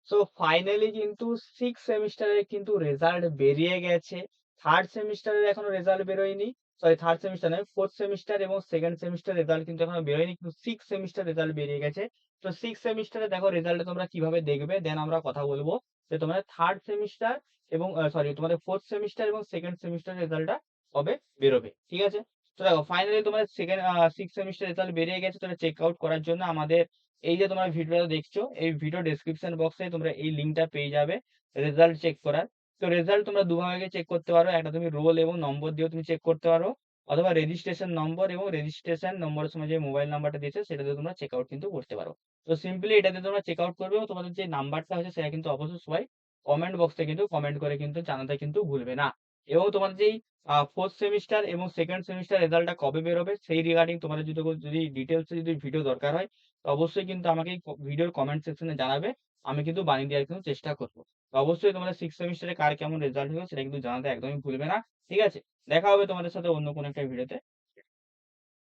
So finally কিন্তু 6 সেমিস্টারের কিন্তু রেজাল্ট বেরিয়ে গেছে। 3rd সেমিস্টারের এখনো রেজাল্ট বেরোয়নি। সরি 3rd সেমিস্টার নয়, 4th সেমিস্টার এবং 2nd সেমিস্টার রেজাল্ট কিন্তু এখনো বেরোয়নি। কিন্তু 6 সেমিস্টার রেজাল্ট বেরিয়ে গেছে। তো 6 সেমিস্টারে দেখো রেজাল্টটা তোমরা কিভাবে দেখবে দেন আমরা কথা বলব। যে তোমাদের 3rd সেমিস্টার এবং সরি তোমাদের 4th সেমিস্টার এবং 2nd সেমিস্টার রেজাল্টটা কবে বেরোবে। ঠিক আছে? তো দেখো ফাইনালি তোমাদের 6 সেমিস্টার রেজাল্ট বেরিয়ে গেছে। তো এটা চেক আউট করার জন্য আমাদের এই যে তোমরা ভিডিওটা দেখছো, এই ভিডিও ডেসক্রিপশন বক্সে তোমরা এই লিঙ্কটা পেয়ে যাবে রেজাল্ট চেক করার। তো রেজাল্ট তোমরা দুভাবে চেক করতে পারো। একটা তুমি রোল এবং নম্বর দিয়েও তুমি চেক করতে পারো। অথবা রেজিস্ট্রেশন নম্বর এবং রেজিস্ট্রেশন নম্বরের সময় যে মোবাইল নাম্বারটা দিয়েছে সেটা দিয়ে তোমরা চেক আউট কিন্তু করতে পারো। তো সিম্পলি এটা দিয়ে তোমরা চেক আউট করবে এবং তোমাদের যে নাম্বারটা হচ্ছে সেটা কিন্তু অবশ্যই সবাই কমেন্ট বক্সে কিন্তু কমেন্ট করে কিন্তু জানাতে কিন্তু ভুলবে না। এবং তোমাদের যেই 4th সেমিস্টার এবং 2nd সেমিস্টার রেজাল্টটা কবে বেরোবে সেই রিগার্ডিং তোমাদের যদি ডিটেইলসে যদি ভিডিও দরকার হয় তো অবশ্যই কিন্তু আমাকে এই ভিডিওর কমেন্ট সেকশনে জানাবে। আমি কিন্তু বানিয়ে দেওয়ার কিন্তু চেষ্টা করব। তো অবশ্যই তোমাদের 6 সেমিস্টারে কার কেমন রেজাল্ট হলো সেটা কিন্তু জানাতে একদমই ভুলবে না। ঠিক আছে? দেখা হবে তোমাদের সাথে অন্য কোনো একটা ভিডিওতে।